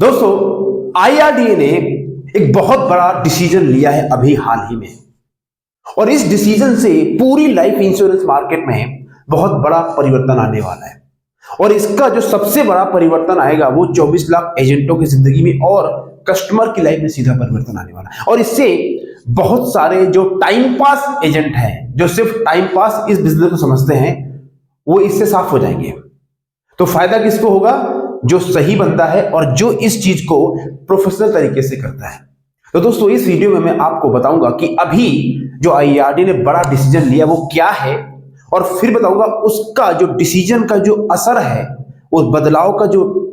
दोस्तों आईआरडीए ने एक बहुत बड़ा डिसीजन लिया है अभी हाल ही में, और इस डिसीजन से पूरी लाइफ इंश्योरेंस मार्केट में बहुत बड़ा परिवर्तन आने वाला है। और इसका जो सबसे बड़ा परिवर्तन आएगा वो 24 लाख एजेंटों की जिंदगी में और कस्टमर की लाइफ में सीधा परिवर्तन आने वाला है। और इससे बहुत सारे जो टाइम पास एजेंट हैं, जो सिर्फ टाइम पास इस बिजनेस को समझते हैं, वो इससे साफ हो जाएंगे। तो फायदा किसको होगा? जो सही बंदा है और जो इस चीज को प्रोफेशनल तरीके से करता है। तो दोस्तों इस वीडियो में मैं आपको बताऊंगा कि अभी जो आईआरडी ने बड़ा डिसीजन लिया वो क्या है, और फिर बताऊंगा उसका जो डिसीजन का जो असर है, उस बदलाव का जो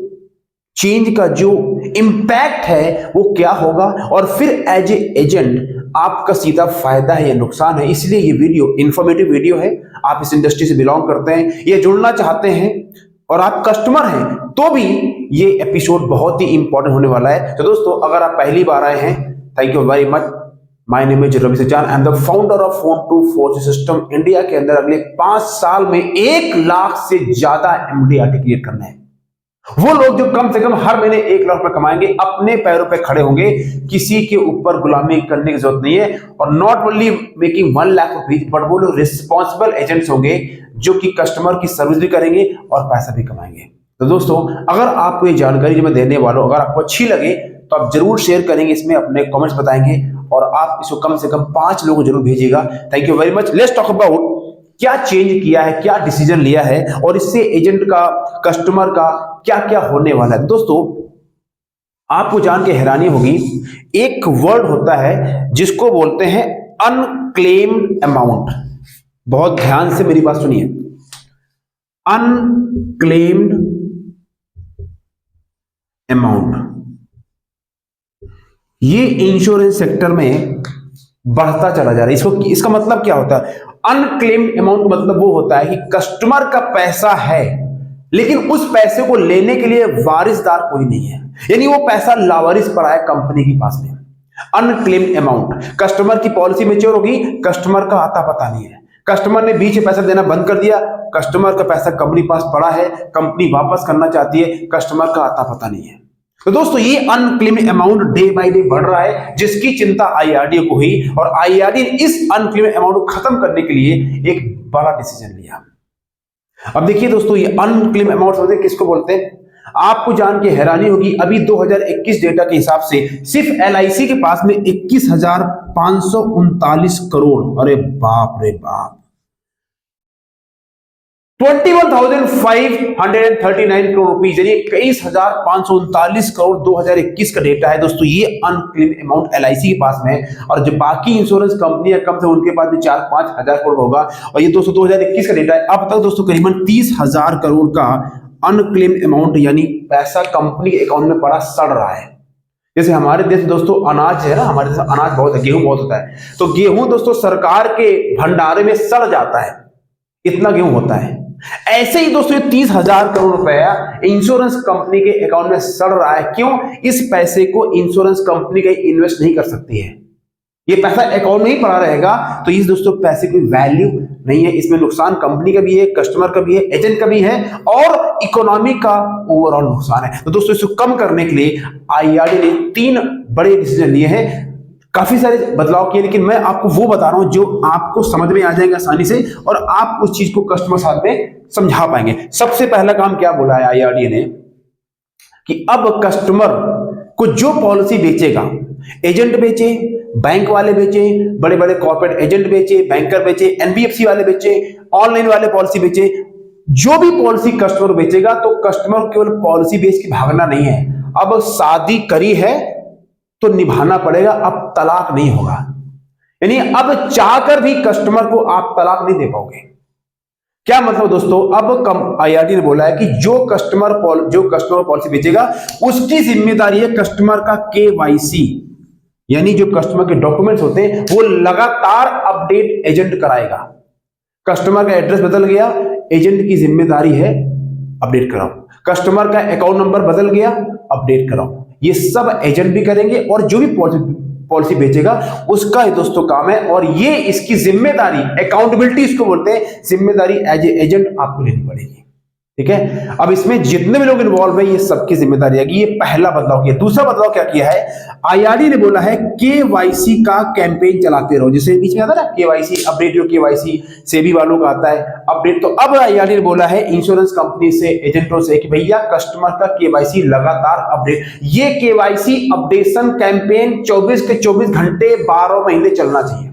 चेंज का जो इंपैक्ट है वो क्या होगा, और फिर एज ए एजेंट आपका सीधा फायदा है या नुकसान है। इसलिए ये वीडियो इंफॉर्मेटिव वीडियो है। आप इस इंडस्ट्री से बिलोंग करते हैं या जुड़ना चाहते हैं और आप कस्टमर हैं तो भी ये एपिसोड बहुत ही इंपॉर्टेंट होने वाला है। तो दोस्तों अगर आप पहली बार आए हैं, thank you very much. My name is Ravi Sachan, I am the founder of Phone2 system. India के अंदर अगले 5 साल में 1 लाख से ज्यादा MDRT क्रिएट करना है। वो लोग जो कम से कम हर महीने 1 लाख रुपए कमाएंगे, अपने पैरों पे खड़े होंगे, किसी के ऊपर गुलामी करने की जरूरत नहीं है। और not only making 1 lakh rupees, but वो लोग रिस्पॉन्सिबल एजेंट्स होंगे जो कि कस्टमर की सर्विस भी करेंगे और पैसा भी कमाएंगे। तो दोस्तों अगर आपको ये जानकारी जो मैं देने वाला हूं अगर आपको अच्छी लगे तो आप जरूर शेयर करेंगे, इसमें अपने कमेंट्स बताएंगे, और आप इसको कम से कम 5 लोगों को जरूर भेजिएगा। Thank you very much. Let's talk about क्या चेंज किया है, क्या डिसीजन लिया है, और इससे एजेंट का, कस्टमर का क्या क्या होने वाला है। दोस्तों आपको जान के हैरानी होगी, एक वर्ड होता है जिसको बोलते हैं अनक्लेम्ड अमाउंट। बहुत ध्यान से मेरी बात सुनिए, अनक्लेम्ड अमाउंट। ये इंश्योरेंस सेक्टर में बढ़ता चला जा रहा है। इसका मतलब क्या होता है? अनक्लेम्ड अमाउंट मतलब वो होता है कि कस्टमर का पैसा है लेकिन उस पैसे को लेने के लिए वारिसदार कोई नहीं है, यानी वो पैसा लावारिस पड़ा है कंपनी के पास में। अनक्लेम्ड अमाउंट, कस्टमर की पॉलिसी मैच्योर होगी, कस्टमर का आता पता नहीं है, कस्टमर ने बीच में पैसा देना बंद कर दिया, कस्टमर का पैसा कंपनी पास पड़ा है, कंपनी वापस करना चाहती है, कस्टमर का आता पता नहीं है। तो दोस्तों ये unclaimed amount day by day बढ़ रहा है, जिसकी चिंता आईआरडी को हुई, और आईआरडी ने इस अनक्लेम्ड अमाउंट को खत्म करने के लिए एक बड़ा डिसीजन लिया। अब देखिए दोस्तों, ये अनक्लेम्ड अमाउंट किसको बोलते हैं? आपको जान के हैरानी होगी, अभी 2021 डेटा के हिसाब से सिर्फ एलआईसी के पास में 21,539 करोड़, अरे बाप रे बाप, 21,539 करोड़ रुपीज, यानी 21,539 करोड़ 2021 का डेटा है। दोस्तों ये अनक्लेम्ड अमाउंट एलआईसी के पास में है, और जो बाकी इंश्योरेंस कंपनियां कम से उनके पास भी 4-5 हजार करोड़ होगा। और ये दोस्तों 2021 का डेटा है। अब तक दोस्तों करीबन 30,000 करोड़ का अनक्लेम्ड अमाउंट, यानी पैसा कंपनी के अकाउंट में पड़ा सड़ रहा है। जैसे हमारे देश में दोस्तों अनाज है ना, हमारे देश अनाज बहुत है, गेहूं बहुत होता है, तो गेहूं दोस्तों सरकार के भंडारे में सड़ जाता है, इतना गेहूं होता है। ऐसे ही दोस्तों 30,000 करोड़ रुपया इंश्योरेंस कंपनी के अकाउंट में सड़ रहा है। क्यों? इस पैसे को इंश्योरेंस कंपनी का इन्वेस्ट नहीं कर सकती है, ये पैसा अकाउंट में ही पड़ा रहेगा, तो इस दोस्तों पैसे की वैल्यू नहीं है। इसमें नुकसान कंपनी का भी है, कस्टमर का भी है, एजेंट का भी है, और इकोनॉमी का ओवरऑल नुकसान है। तो दोस्तों इसको कम करने के लिए आईआरडी ने 3 बड़े डिसीजन लिए हैं। काफी सारे बदलाव किए, लेकिन मैं आपको वो बता रहा हूं जो आपको समझ में आ जाएगा आसानी से, और आप उस चीज को कस्टमर साथ में समझा पाएंगे। सबसे पहला काम क्या बोला है आईआरडी ने कि अब कस्टमर को जो पॉलिसी बेचेगा, एजेंट बेचे, बैंक वाले बेचे, बड़े बड़े कॉर्पोरेट एजेंट बेचे, बैंकर बेचे, एनबीएफसी वाले बेचे, ऑनलाइन वाले पॉलिसी बेचे, जो भी पॉलिसी कस्टमर बेचेगा तो कस्टमर केवल पॉलिसी बेच के भागना नहीं है। अब शादी करी है तो निभाना पड़ेगा, अब तलाक नहीं होगा। यानी अब चाहकर भी कस्टमर को आप तलाक नहीं दे पाओगे। क्या मतलब दोस्तों? अब आईआरडी ने बोला है कि जो कस्टमर पॉलिसी बेचेगा उसकी जिम्मेदारी है कस्टमर का केवाईसी, यानी जो कस्टमर के डॉक्यूमेंट्स होते हैं वो लगातार अपडेट एजेंट कराएगा। कस्टमर का एड्रेस बदल गया, एजेंट की जिम्मेदारी है अपडेट कराओ। कस्टमर का अकाउंट नंबर बदल गया, अपडेट कराओ। ये सब एजेंट भी करेंगे, और जो भी पॉलिसी बेचेगा उसका ही दोस्तों काम है, और ये इसकी जिम्मेदारी, अकाउंटेबिलिटी इसको बोलते हैं, जिम्मेदारी एज ए एजेंट आपको लेनी पड़ेगी। ठीक है। अब इसमें जितने भी लोग इन्वॉल्व है ये सबकी जिम्मेदारी है। ये पहला बदलाव किया। दूसरा बदलाव क्या किया है, आईआरडी ने बोला है केवाईसी का कैंपेन चलाते रहो। जैसे बीच में आता है ना केवाईसी अपडेट, जो केवाईसी सेबी वालों का आता है अपडेट, तो अब आईआरडी ने बोला है इंश्योरेंस कंपनी से, एजेंटों से कि भैया कस्टमर का केवाईसी लगातार अपडेट, ये केवाईसी अपडेशन कैंपेन 24 के 24 घंटे 12 महीने चलना चाहिए।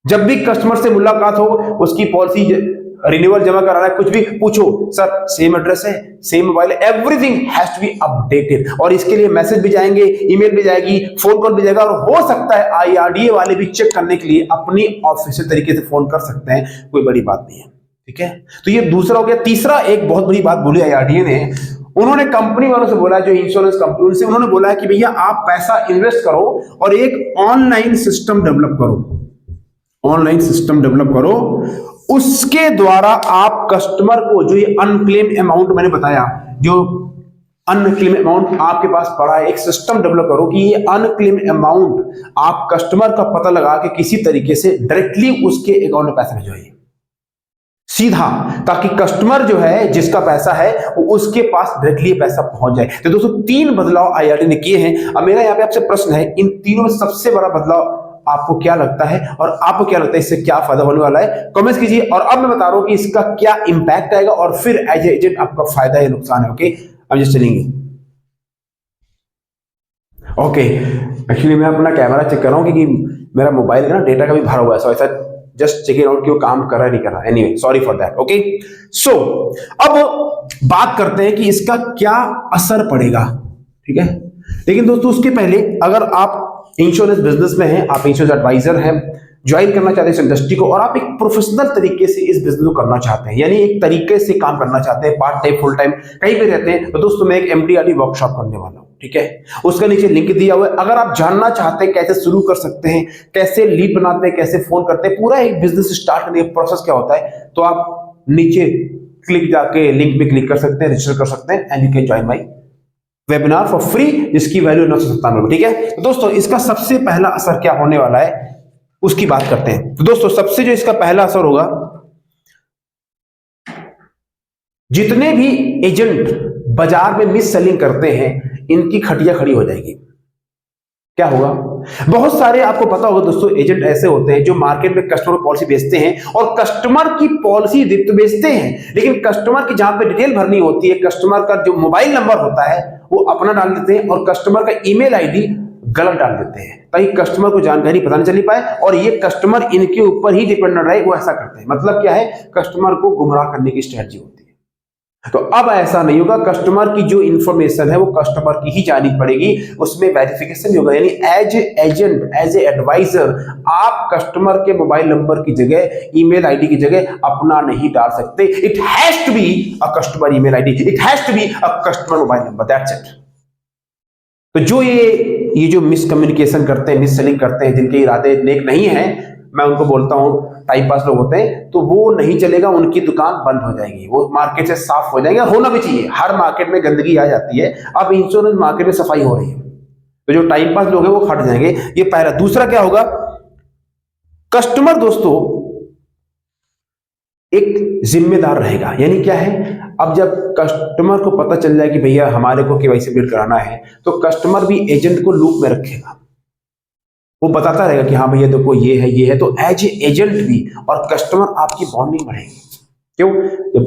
जब भी कस्टमर से मुलाकात हो, उसकी पॉलिसी रिन्यूअल जमा कराना है, कुछ भी पूछो, सर सेम एड्रेस है, same mobile, everything has to be updated. और इसके लिए मैसेज भी जाएंगे, ईमेल भी जाएगी, फोन कॉल भी जाएगा, और हो सकता है आईआरडीए वाले भी चेक करने के लिए अपनी ऑफिशियल तरीके से फोन कर सकते हैं, कोई बड़ी बात नहीं है। ठीक है, तो ये दूसरा हो गया। तीसरा एक बहुत बड़ी बात बोली आईआरडीए ने, उन्होंने कंपनी वालों से बोला, जो इंश्योरेंस कंपनी, उनसे उन्होंने बोला कि भैया आप पैसा इन्वेस्ट करो और एक ऑनलाइन सिस्टम डेवलप करो, ऑनलाइन सिस्टम डेवलप करो, उसके द्वारा आप कस्टमर को जो ये अनक्लेम अमाउंट मैंने बताया, जो अनक्लेम अमाउंट आपके पास पड़ा है, एक सिस्टम डेवलप करो कि ये अनक्लेम अमाउंट आप कस्टमर का पता लगा के किसी तरीके से डायरेक्टली उसके अकाउंट में पैसा भिजवाइए सीधा, ताकि कस्टमर जो है जिसका पैसा है वो उसके पास डायरेक्टली पैसा पहुंच जाए। तो दोस्तों 3 बदलाव आईआरडी ने किए हैं। अब मेरा यहाँ पे आपसे प्रश्न है, इन तीनों में सबसे बड़ा बदलाव आपको क्या लगता है, और आपको क्या लगता है इससे क्या फायदा होने वाला है, कमेंट्स कीजिए। और अब मैं बता रहा हूं कि इसका क्या इंपैक्ट आएगा और फिर एज एजेंट आपका फायदा या नुकसान है। ओके, अब जस्ट चलेंगे। ओके, एक्चुअली मैं अपना कैमरा चेक कर रहा हूं क्योंकि मेरा मोबाइल का ना डेटा का भी भरा हुआ है, सो ऐसा जस्ट चेक इट आउट कि वो काम कर रहा है नहीं कर रहा है। Anyway, sorry for that. Okay, so अब बात करते हैं कि इसका क्या असर पड़ेगा। ठीक है, लेकिन दोस्तों उसके पहले, अगर आप इंश्योरेंस बिजनेस में हैं, आप इंश्योरेंस एडवाइजर हैं, ज्वाइन करना चाहते हैं इस इंडस्ट्री को, और आप एक प्रोफेशनल तरीके से इस बिजनेस को करना चाहते हैं, यानी एक तरीके से काम करना चाहते हैं, पार्ट टाइम फुल टाइम कहीं भी रहते हैं, तो दोस्तों मैं एक एमडीआरडी वर्कशॉप करने वाला हूं। ठीक है, उसका नीचे लिंक दिया हुआ है। अगर आप जानना चाहते हैं कैसे शुरू कर सकते हैं, कैसे लीड बनाते हैं, कैसे फोन करते हैं, पूरा एक बिजनेस स्टार्ट करने का प्रोसेस क्या होता है, तो आप नीचे क्लिक जाके लिंक पे क्लिक कर सकते हैं, रजिस्टर कर सकते हैं, and you can join my webinar for free, जिसकी वैल्यू 997। ठीक है, तो दोस्तों इसका सबसे पहला असर क्या होने वाला है उसकी बात करते हैं। तो दोस्तों सबसे जो इसका पहला असर होगा, जितने भी एजेंट बाजार में मिस सेलिंग करते हैं, इनकी खटिया खड़ी हो जाएगी। क्या होगा, बहुत सारे आपको पता होगा दोस्तों एजेंट ऐसे होते हैं जो मार्केट में कस्टमर पॉलिसी बेचते हैं, और कस्टमर की पॉलिसी तो बेचते हैं, लेकिन कस्टमर की जहां पे डिटेल भरनी होती है, कस्टमर का जो मोबाइल नंबर होता है वो अपना डाल देते हैं, और कस्टमर का ईमेल आईडी गलत डाल देते हैं, ताकि कस्टमर को जानकारी पता नहीं चली पाए, और ये कस्टमर इनके ऊपर ही डिपेंडेंट रहे, वो ऐसा करते हैं। मतलब क्या है, कस्टमर को गुमराह करने की स्ट्रेटजी होती है। तो अब ऐसा नहीं होगा, कस्टमर की जो इंफॉर्मेशन है वो कस्टमर की ही जानी पड़ेगी, उसमें वेरिफिकेशन होगा, यानी as agent, as a advisor, आप कस्टमर के मोबाइल नंबर की जगह, ईमेल आईडी की जगह अपना नहीं डाल सकते। It has to be a customer email ID, it has to be a customer mobile number, that's it. तो जो ये जो मिसकम्युनिकेशन करते हैं, मिस सेलिंग करते हैं, जिनके इरादे नेक नहीं है, मैं उनको बोलता हूं टाइम पास लोग होते हैं, तो वो नहीं चलेगा, उनकी दुकान बंद हो जाएगी, वो मार्केट से साफ हो जाएंगे। होना भी चाहिए, हर मार्केट में गंदगी आ जाती है, अब इंश्योरेंस मार्केट में सफाई हो रही है, तो जो टाइम पास लोग हैं वो हट जाएंगे। ये पहला। दूसरा क्या होगा, कस्टमर दोस्तों एक जिम्मेदार रहेगा, यानी क्या है, अब जब कस्टमर को पता चल जाए कि भैया हमारे को केवाईसी अपडेट कराना है, तो कस्टमर भी एजेंट को लूप में रखेगा, वो बताता रहेगा कि हाँ भैया देखो ये है ये है, तो एज एजेंट भी और कस्टमर आपकी बॉन्डिंग बढ़ेगी। क्यों, जब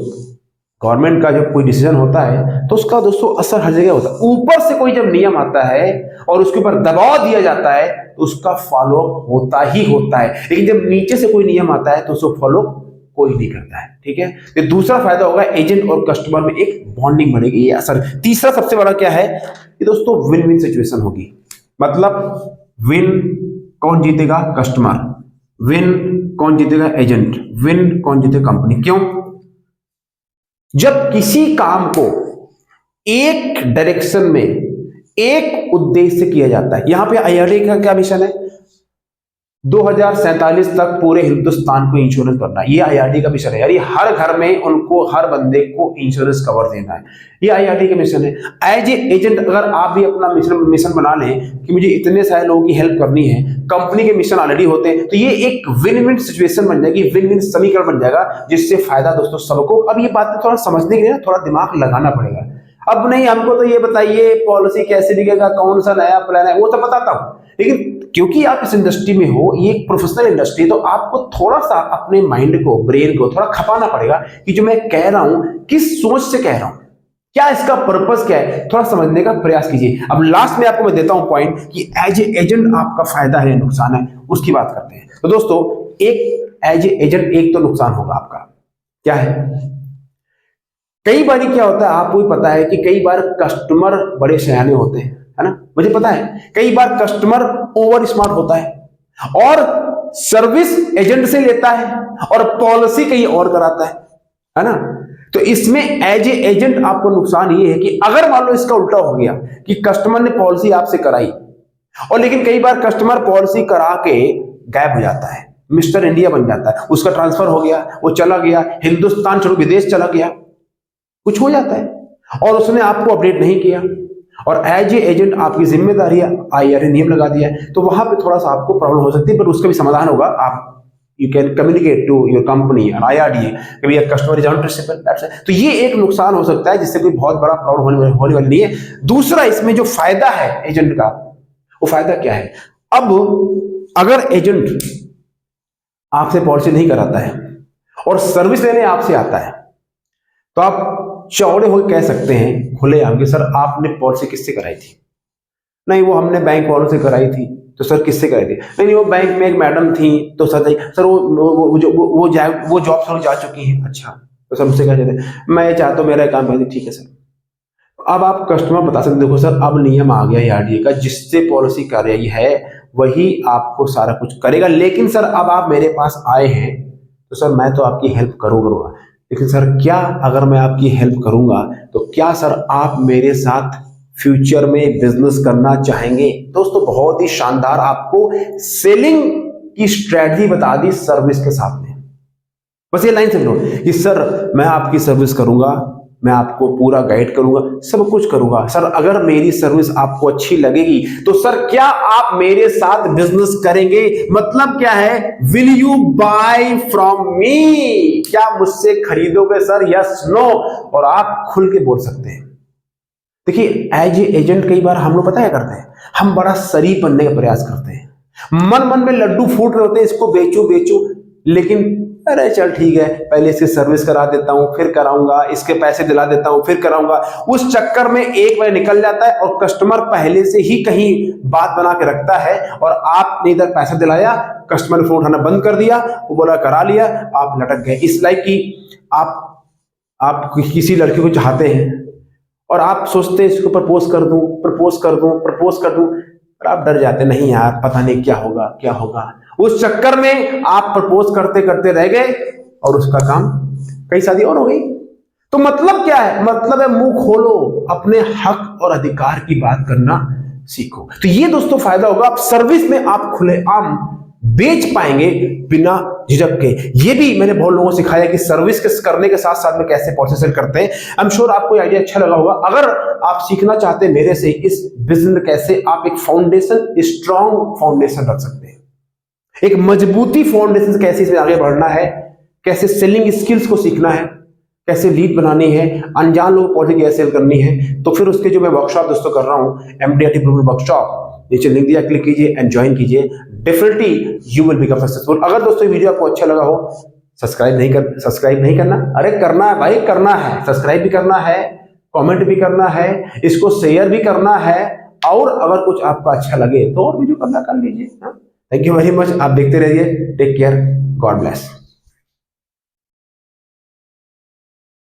गवर्नमेंट का जब कोई डिसीजन होता है तो उसका दोस्तों असर हर जगह होता है। ऊपर से कोई जब नियम आता है और उसके ऊपर दबाव दिया जाता है तो उसका फॉलो होता ही होता है, लेकिन जब नीचे से कोई नियम आता है तो उसको फॉलो कोई नहीं करता है। ठीक है, तो दूसरा फायदा होगा, एजेंट और कस्टमर में एक बॉन्डिंग बढ़ेगी, ये असर। तीसरा सबसे बड़ा क्या है कि दोस्तों विन विन सिचुएशन होगी। मतलब विन कौन जीतेगा, कस्टमर, विन कौन जीतेगा, एजेंट, विन कौन जीतेगा, कंपनी। क्यों, जब किसी काम को एक डायरेक्शन में एक उद्देश्य से किया जाता है, यहां पे आईआरडी का क्या मिशन है, 2047 तक पूरे हिंदुस्तान को इंश्योरेंस करना है। ये आईआरडी का मिशन है, यानी हर घर में उनको, हर बंदे को इंश्योरेंस कवर देना है। ये आईआरडी का मिशन है। एज ए एजेंट अगर आप भी अपना मिशन बना लें कि मुझे इतने सारे लोगों की हेल्प करनी है, कंपनी के मिशन ऑलरेडी होते हैं, तो ये एक विन विन सिचुएशन बन जाएगी, विन विन समीकरण बन जाएगा, जिससे फायदा दोस्तों सबको। अब ये बातें थोड़ा समझने के लिए थोड़ा दिमाग लगाना पड़ेगा। अब नहीं हमको तो ये बताइए पॉलिसी कैसे लिखेगा, कौन सा नया प्लान है, वो तो बताता हूं, लेकिन क्योंकि आप इस इंडस्ट्री में हो, ये एक प्रोफेशनल इंडस्ट्री, तो आपको थोड़ा सा अपने माइंड को, ब्रेन को थोड़ा खपाना पड़ेगा कि जो मैं कह रहा हूं किस सोच से कह रहा हूं, क्या इसका पर्पस क्या है, थोड़ा समझने का प्रयास कीजिए। अब लास्ट में आपको मैं देता हूं पॉइंट कि एज ए एजेंट आपका फायदा है नुकसान है, उसकी बात करते हैं। तो दोस्तों एक एज ए एजेंट एक तो नुकसान होगा आपका, क्या है, कई बार क्या होता है आपको भी पता है कि कई बार कस्टमर बड़े सयाने होते हैं, है ना, मुझे पता है। कई बार कस्टमर ओवर स्मार्ट होता है और सर्विस एजेंट से लेता है और पॉलिसी कहीं और कराता है ना। तो इसमें एज ए एजेंट आपको नुकसान ये है कि अगर मान लो इसका उल्टा हो गया कि कस्टमर ने पॉलिसी आपसे कराई और लेकिन कई बार कस्टमर पॉलिसी करा के गायब हो जाता है, मिस्टर इंडिया बन जाता है, उसका ट्रांसफर हो गया, वो चला गया, हिंदुस्तान छोड़ विदेश चला गया, कुछ हो जाता है और उसने आपको अपडेट नहीं किया और एज ए एजेंट आपकी जिम्मेदारी है, आईआरए नियम लगा दिया है, तो वहां पे थोड़ा सा आपको प्रॉब्लम हो सकती है, पर उसका भी समाधान होगा। आप you can communicate to your company और आईआरडीए कि भैया कस्टमर इज अनट्रेसेबल, तो ये एक नुकसान हो सकता है जिससे कोई बहुत बड़ा प्रॉब्लम होने वाली नहीं है। दूसरा इसमें जो फायदा है एजेंट का, वो फायदा क्या है, अब अगर एजेंट आपसे पॉलिसी नहीं कराता है और सर्विस लेने आपसे आता है, तो आप चौड़े होकर कह सकते हैं खुले आम कि सर आपने पॉलिसी किससे कराई थी? नहीं वो हमने बैंक वालों से कराई थी। तो सर किससे कराई थी? नहीं वो बैंक में एक मैडम थी, तो सर वो जॉब से जा चुकी हैं। अच्छा, तो सर मुझसे क्या चाहते हैं? मैं चाहता हूँ मेरा काम कर दी। ठीक है सर। अब आप कस्टमर बता सकते, देखो सर अब नियम आ गया आरडीए का, जिससे पॉलिसी कार्य है वही आपको सारा कुछ करेगा, लेकिन सर अब आप मेरे पास आए हैं तो सर मैं तो आपकी हेल्प करूंगा, लेकिन सर क्या अगर मैं आपकी हेल्प करूंगा तो क्या सर आप मेरे साथ फ्यूचर में बिजनेस करना चाहेंगे? दोस्तों बहुत ही शानदार आपको सेलिंग की स्ट्रेटजी बता दी सर्विस के साथ में। बस ये लाइन समझो कि सर मैं आपकी सर्विस करूंगा, मैं आपको पूरा गाइड करूंगा, सब कुछ करूंगा, सर अगर मेरी सर्विस आपको अच्छी लगेगी तो सर क्या आप मेरे साथ बिजनेस करेंगे? मतलब क्या है, will you buy from me? क्या मुझसे खरीदोगे सर? Yes no. और आप खुल के बोल सकते हैं। देखिए एज ए एजेंट कई बार हम लोग पता है करते हैं, हम बड़ा शरीफ बनने का प्रयास करते हैं, मन मन में लड्डू फूट रहे होते हैं, इसको बेचो बेचो, लेकिन अरे चल ठीक है पहले इसकी सर्विस करा देता हूं फिर कराऊंगा, इसके पैसे दिला देता हूं फिर कराऊंगा। उस चक्कर में एक बार निकल जाता है और कस्टमर पहले से ही कहीं बात बना के रखता है और आपने इधर पैसा दिलाया, कस्टमर ने फोन उठाना बंद कर दिया, वो बोला करा लिया, आप लटक गए। इस लाइक की आप किसी लड़की को चाहते हैं और आप सोचते हैं इसको प्रपोज कर दूं प्रपोज कर दूं प्रपोज कर दूं, और आप डर जाते, नहीं यार पता नहीं क्या होगा क्या होगा। उस चक्कर में आप प्रपोज करते करते रह गए और उसका काम, कई शादी और हो गई। तो मतलब क्या है? मतलब है मुंह खोलो, अपने हक और अधिकार की बात करना सीखो। तो ये दोस्तों फायदा होगा, आप सर्विस में आप खुलेआम बेच पाएंगे बिना झिझक के। ये भी मैंने बहुत लोगों को सिखाया कि सर्विस करने के साथ साथ में कैसे पॉलिसी सेल करते हैं। आई एम श्योर आपको आइडिया अच्छा लगा होगा। अगर आप सीखना चाहते हैं मेरे से इस बिजनेस में कैसे आप एक फाउंडेशन, स्ट्रॉन्ग फाउंडेशन रख सकते हैं, एक मजबूती फाउंडेशन, कैसे इसमें आगे बढ़ना है, कैसे सेलिंग स्किल्स को सीखना है, कैसे लीड बनानी है, अनजान लोगों को पॉलिसी कैसे सेल करनी है, तो फिर उसके जो मैं वर्कशॉप दोस्तों कर रहा हूं एमडीआरटी वर्कशॉप, नीचे लिंक दिया, क्लिक कीजिए एंड ज्वाइन कीजिए। Definitely you will become successful. अगर दोस्तों ये वीडियो आपको अच्छा लगा हो, सब्सक्राइब नहीं करना, अरे करना है भाई, करना है, सब्सक्राइब भी करना है, कमेंट भी करना है, इसको शेयर भी करना है, और अगर कुछ आपको अच्छा लगे तो और वीडियो करना कर लीजिए। Thank you very much. आप देखते रहिए। Take care. God bless.